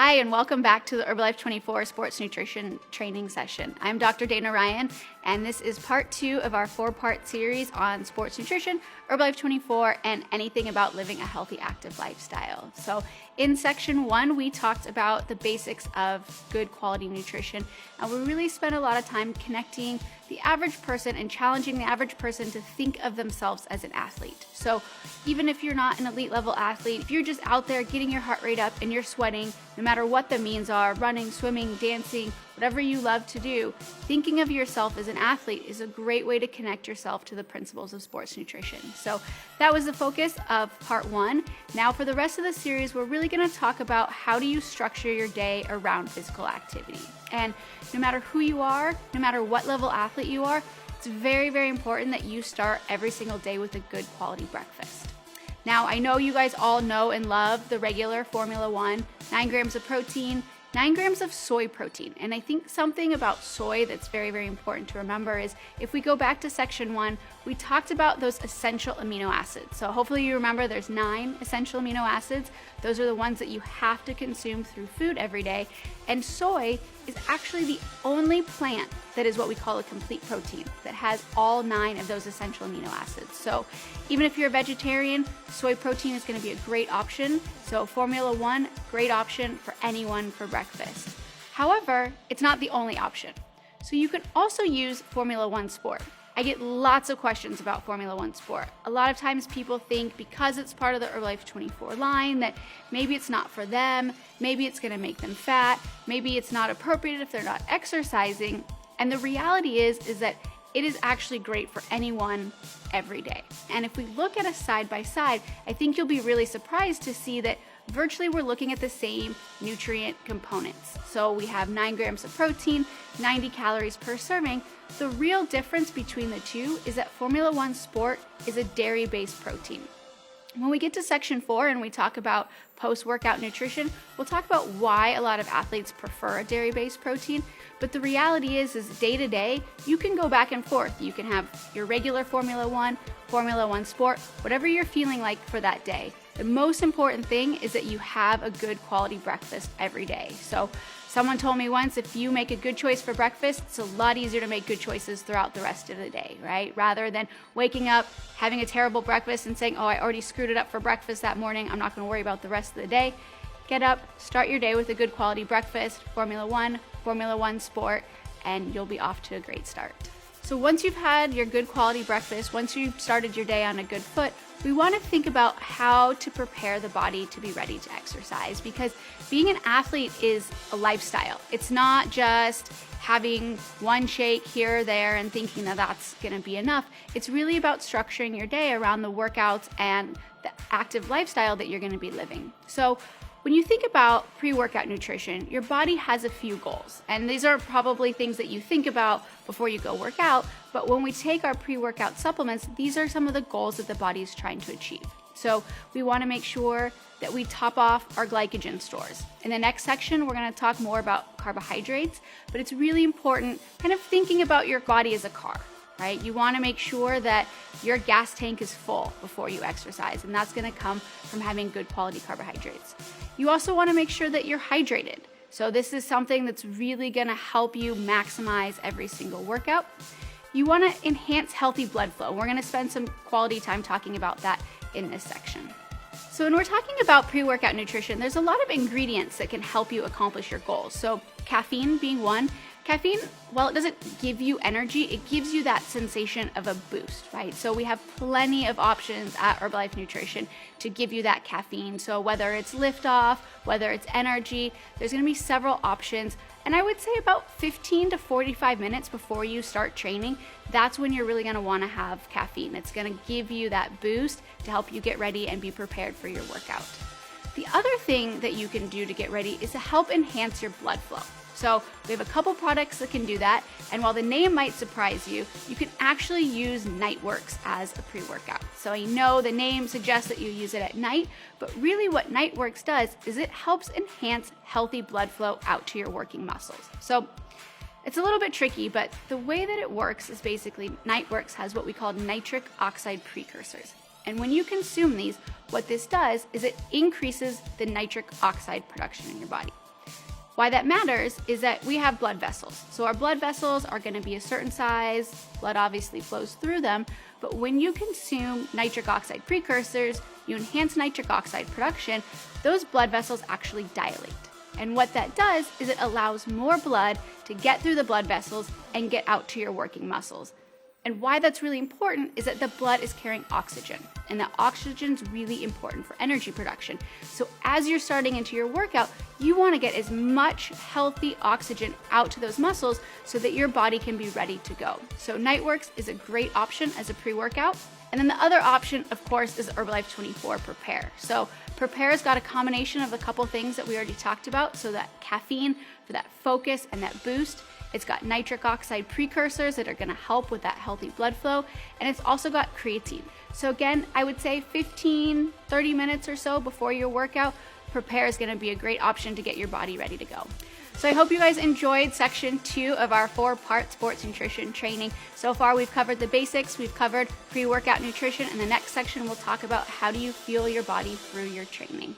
Hi, and welcome back to the Herbalife 24 Sports Nutrition Training Session. I'm Dr. Dana Ryan, and this is part 2 of our 4-part series on sports nutrition, Herbalife 24, and anything about living a healthy, active lifestyle. So in section 1, we talked about the basics of good quality nutrition, and we really spent a lot of time connecting the average person and challenging the average person to think of themselves as an athlete. So even if you're not an elite level athlete, if you're just out there getting your heart rate up and you're sweating, no matter what the means are, running, swimming, dancing, whatever you love to do, thinking of yourself as an athlete is a great way to connect yourself to the principles of sports nutrition. So that was the focus of part 1. Now for the rest of the series, we're really going to talk about how do you structure your day around physical activity. And no matter who you are, no matter what level athlete you are, it's very, very important that you start every single day with a good quality breakfast. Now, I know you guys all know and love the regular Formula 1, 9 grams of protein, 9 grams of soy protein. And I think something about soy that's very, very important to remember is if we go back to section 1, we talked about those essential amino acids. So hopefully you remember there's 9 essential amino acids. Those are the ones that you have to consume through food every day. And soy is actually the only plant that is what we call a complete protein that has all 9 of those essential amino acids. So even if you're a vegetarian, soy protein is going to be a great option. So Formula 1, great option for anyone for breakfast. However, it's not the only option. So you can also use Formula 1 Sport. I get lots of questions about Formula 1 Sport. A lot of times people think because it's part of the Herbalife 24 line that maybe it's not for them, maybe it's going to make them fat, maybe it's not appropriate if they're not exercising. And the reality is that it is actually great for anyone every day. And if we look at a side by side, I think you'll be really surprised to see that virtually we're looking at the same nutrient components. So we have 9 grams of protein, 90 calories per serving. The real difference between the two is that Formula 1 Sport is a dairy-based protein. When we get to section 4 and we talk about post-workout nutrition, we'll talk about why a lot of athletes prefer a dairy-based protein. But the reality is day to day, you can go back and forth. You can have your regular Formula 1 Sport, whatever you're feeling like for that day. The most important thing is that you have a good quality breakfast every day. So someone told me once, if you make a good choice for breakfast, it's a lot easier to make good choices throughout the rest of the day, right? Rather than waking up, having a terrible breakfast and saying, oh, I already screwed it up for breakfast that morning, I'm not going to worry about the rest of the day. Get up, start your day with a good quality breakfast, Formula 1 Sport, and you'll be off to a great start. So once you've had your good quality breakfast, once you've started your day on a good foot, we want to think about how to prepare the body to be ready to exercise, because being an athlete is a lifestyle. It's not just having one shake here or there and thinking that that's going to be enough. It's really about structuring your day around the workouts and the active lifestyle that you're going to be living. So when you think about pre-workout nutrition, your body has a few goals. And these are probably things that you think about before you go work out. But when we take our pre-workout supplements, these are some of the goals that the body is trying to achieve. So we want to make sure that we top off our glycogen stores. In the next section, we're going to talk more about carbohydrates, but it's really important kind of thinking about your body as a car. Right? You want to make sure that your gas tank is full before you exercise, and that's going to come from having good quality carbohydrates. You also want to make sure that you're hydrated. So this is something that's really going to help you maximize every single workout. You want to enhance healthy blood flow. We're going to spend some quality time talking about that in this section. So when we're talking about pre-workout nutrition, there's a lot of ingredients that can help you accomplish your goals. So caffeine being one. Caffeine, while it doesn't give you energy, it gives you that sensation of a boost, right? So we have plenty of options at Herbalife Nutrition to give you that caffeine. So whether it's liftoff, whether it's energy, there's going to be several options. And I would say about 15 to 45 minutes before you start training, that's when you're really going to want to have caffeine. It's going to give you that boost to help you get ready and be prepared for your workout. The other thing that you can do to get ready is to help enhance your blood flow. So we have a couple products that can do that, and while the name might surprise you, you can actually use Nightworks as a pre-workout. So I know the name suggests that you use it at night, but really what Nightworks does is it helps enhance healthy blood flow out to your working muscles. So it's a little bit tricky, but the way that it works is basically Nightworks has what we call nitric oxide precursors. And when you consume these, what this does is it increases the nitric oxide production in your body. Why that matters is that we have blood vessels. So our blood vessels are going to be a certain size, blood obviously flows through them, but when you consume nitric oxide precursors, you enhance nitric oxide production, those blood vessels actually dilate. And what that does is it allows more blood to get through the blood vessels and get out to your working muscles. And why that's really important is that the blood is carrying oxygen, and that oxygen is really important for energy production. So as you're starting into your workout, you want to get as much healthy oxygen out to those muscles so that your body can be ready to go. So Nightworks is a great option as a pre-workout. And then the other option, of course, is Herbalife 24 Prepare. So Prepare's got a combination of a couple things that we already talked about. So that caffeine for that focus and that boost. It's got nitric oxide precursors that are going to help with that healthy blood flow. And it's also got creatine. So again, I would say 15, 30 minutes or so before your workout, Prepare is going to be a great option to get your body ready to go. So I hope you guys enjoyed section 2 of our 4-part sports nutrition training. So far we've covered the basics, we've covered pre-workout nutrition, and the next section we'll talk about how do you fuel your body through your training.